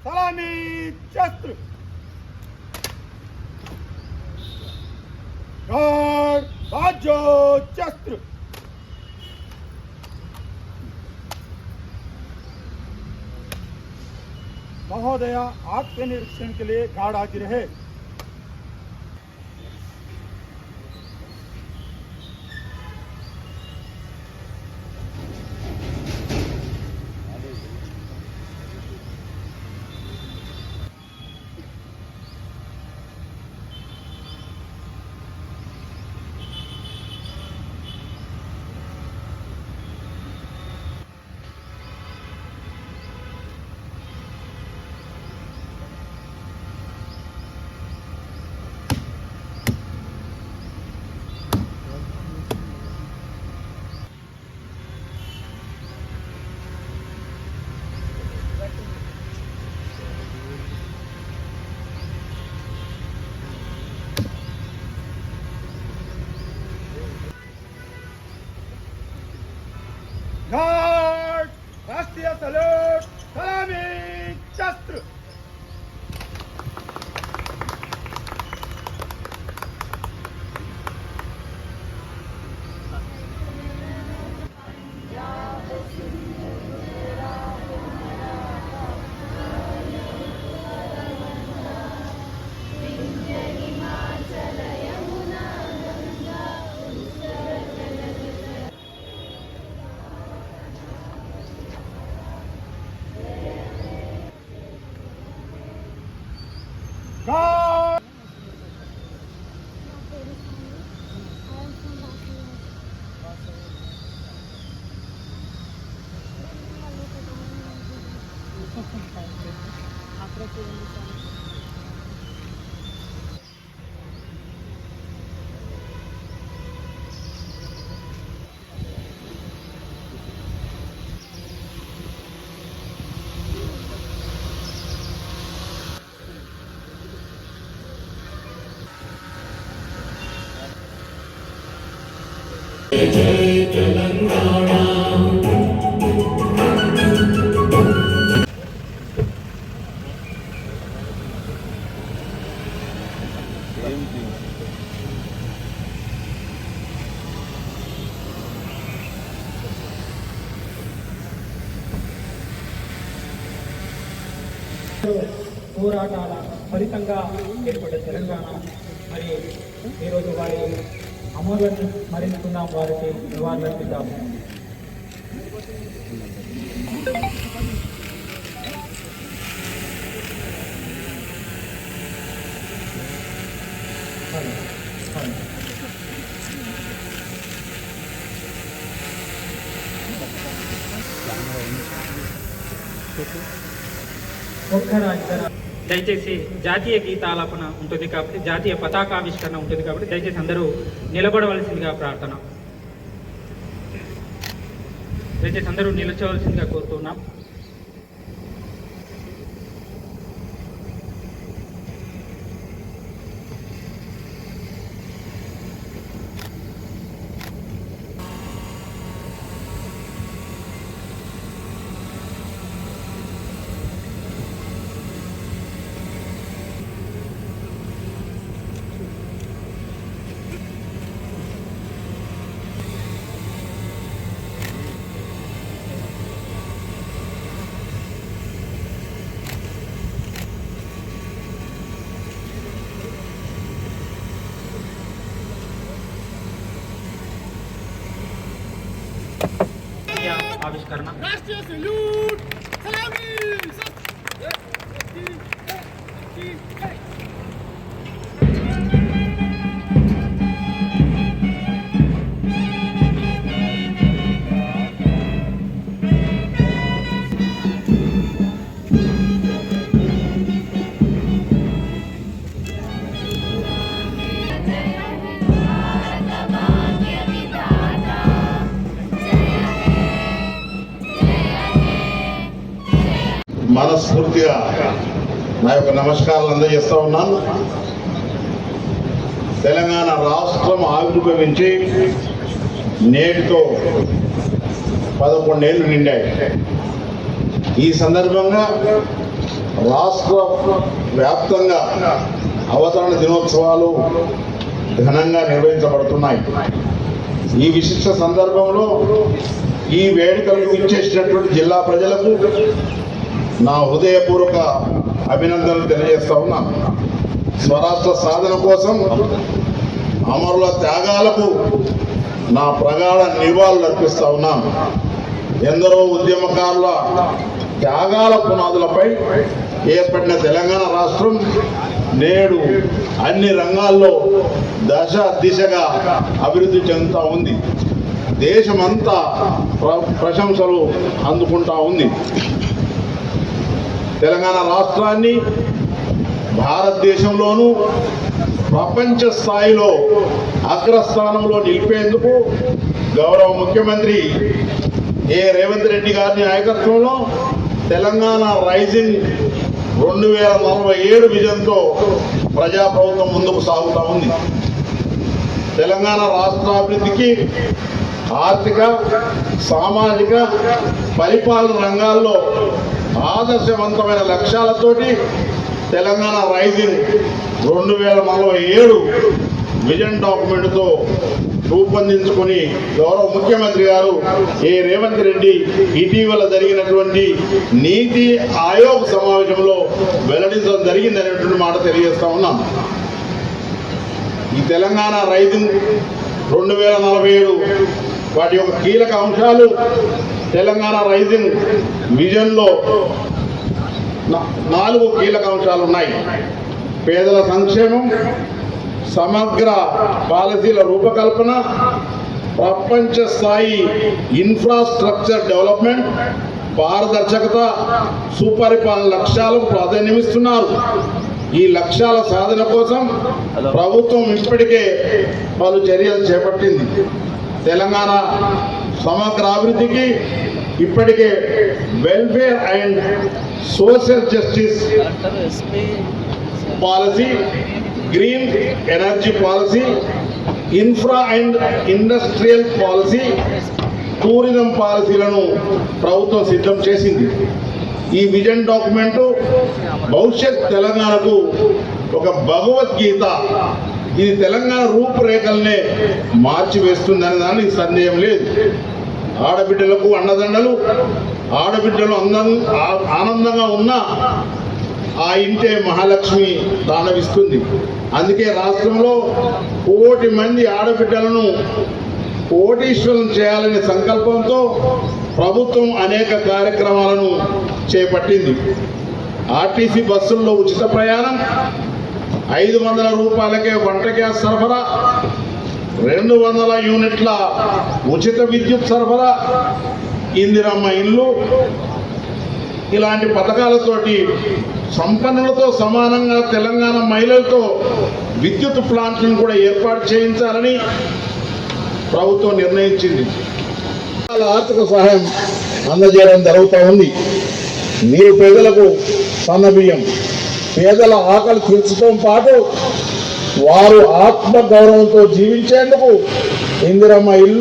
सलामी शस्त्र गार्ड बाजो शस्त्र महोदय आपके निरीक्षण के लिए गार्ड हाजिर है। गार्ड राष्ट्रीय सैल्यूट सलामी शस्त्र गार्ड जय तेलंगाना। పోరాటాల ఫలితంగా ఏర్పడ్డ తెలంగాణ మరి ఈరోజు వారి అమరులను స్మరించుకున్నాం, వారికి నివాళులర్పిద్దాం. దయచేసి జాతీయ గీతాలాపన ఉంటుంది కాబట్టి, జాతీయ పతాకావిష్కరణ ఉంటుంది కాబట్టి దయచేసి అందరూ నిలబడవలసిందిగా ప్రార్థన. దయచేసి అందరూ నిల్చోవలసిందిగా కోరుతున్నాం. ఆవిష్కరణ राष्ट्रीय सैल्यूट सलामी మనస్ఫూర్తిగా నా యొక్క నమస్కారాలు అందజేస్తూ ఉన్నాను. తెలంగాణ రాష్ట్రం ఆవిర్భవించి నేటితో 11 ఏళ్ళు నిండాయి. ఈ సందర్భంగా రాష్ట్ర వ్యాప్తంగా అవతరణ దినోత్సవాలు ఘనంగా నిర్వహించబడుతున్నాయి. ఈ విశిష్ట సందర్భంలో ఈ వేడుకలకు ఇచ్చేసినటువంటి జిల్లా ప్రజలకు నా హృదయపూర్వక అభినందనలు తెలియజేస్తా ఉన్నాను. స్వరాష్ట్ర సాధన కోసం అమరుల త్యాగాలకు నా ప్రగాఢ నివాళులు అర్పిస్తా ఉన్నాను. ఎందరో ఉద్యమకారుల త్యాగాల పునాదులపై ఏర్పడిన తెలంగాణ రాష్ట్రం నేడు అన్ని రంగాల్లో దశ దిశగా అభివృద్ధి చెందుతూ ఉంది. దేశమంతా ప్రశంసలు అందుకుంటా ఉంది. తెలంగాణ రాష్ట్రాన్ని భారతదేశంలోనూ ప్రపంచ స్థాయిలో అగ్రస్థానంలో నిలిపేందుకు గౌరవ ముఖ్యమంత్రి రేవంత్ రెడ్డి గారి నాయకత్వంలో తెలంగాణ రైజింగ్ 2047 విజన్తో ప్రజాప్రభుత్వం ముందుకు సాగుతూ ఉంది. తెలంగాణ రాష్ట్రాభివృద్ధికి ఆర్థిక, సామాజిక, పరిపాలన రంగాల్లో ఆదర్శవంతమైన లక్ష్యాలతోటి తెలంగాణ రైజింగ్ 2047 విజన్ డాక్యుమెంట్తో రూపొందించుకుని గౌరవ ముఖ్యమంత్రి గారు రేవంత్ రెడ్డి ఇటీవల జరిగినటువంటి నీతి ఆయోగ్ సమావేశంలో వెల్లడించడం జరిగిందనేటువంటి మాట తెలియజేస్తా ఉన్నాం. ఈ తెలంగాణ రైజింగ్ 2047 వాటి యొక్క కీలక అంశాలు తెలంగాణ రైజింగ్ విజన్లో 4 కీలక అంశాలు ఉన్నాయి. పేదల సంక్షేమం, సమగ్ర పాలసీల రూపకల్పన, ప్రపంచ స్థాయి ఇన్ఫ్రాస్ట్రక్చర్ డెవలప్మెంట్, పారదర్శకత, సుపరిపాలన లక్ష్యాలకు ప్రాధాన్యమిస్తున్నారు. ఈ లక్ష్యాల సాధన కోసం ప్రభుత్వం ఇప్పటికే పలు చర్యలు చేపట్టింది. తెలంగాణ సమగ్ర అభివృద్ధికి ఇప్పటికే welfare and social justice policy, green energy policy, infra and industrial policy, tourism పాలసీలను ప్రభుత్వం సిద్ధం చేసింది. ఈ విజన్ డాక్యుమెంటు భవిష్యత్ తెలంగాణకు ఒక భగవద్గీత. ఇది తెలంగాణ రూపురేఖలనే మార్చివేస్తుందనే దానికి సందేహం లేదు. ఆడబిడ్డలకు అండదండలు, ఆడబిడ్డలు ఆనందంగా ఉన్న ఆ ఇంటే మహాలక్ష్మి దానవిస్తుంది. అందుకే రాష్ట్రంలో 1 కోటి మంది ఆడబిడ్డలను కోటీశ్వరం చేయాలనే సంకల్పంతో ప్రభుత్వం అనేక కార్యక్రమాలను చేపట్టింది. ఆర్టీసీ బస్సుల్లో ఉచిత ప్రయాణం, 500 రూపాయలకే వంట గ్యాస్ సరఫరా, 200 యూనిట్ల ఉచిత విద్యుత్ సరఫరా, ఇందిరమ్మ ఇల్లు, ఇలాంటి పథకాలతోటి సంపన్నులతో సమానంగా తెలంగాణ మహిళలతో విద్యుత్ ప్లాంట్లను కూడా ఏర్పాటు చేయించాలని ప్రభుత్వం నిర్ణయించింది. ఆర్థిక సహాయం అందజేయడం జరుగుతూ ఉంది. మీరు పేదలకు సన్నబియ్యం, పేదల ఆకలి తీర్చడం పాటు వారు ఆత్మగౌరవంతో జీవించేందుకు ఇందిరమ్మ ఇల్లు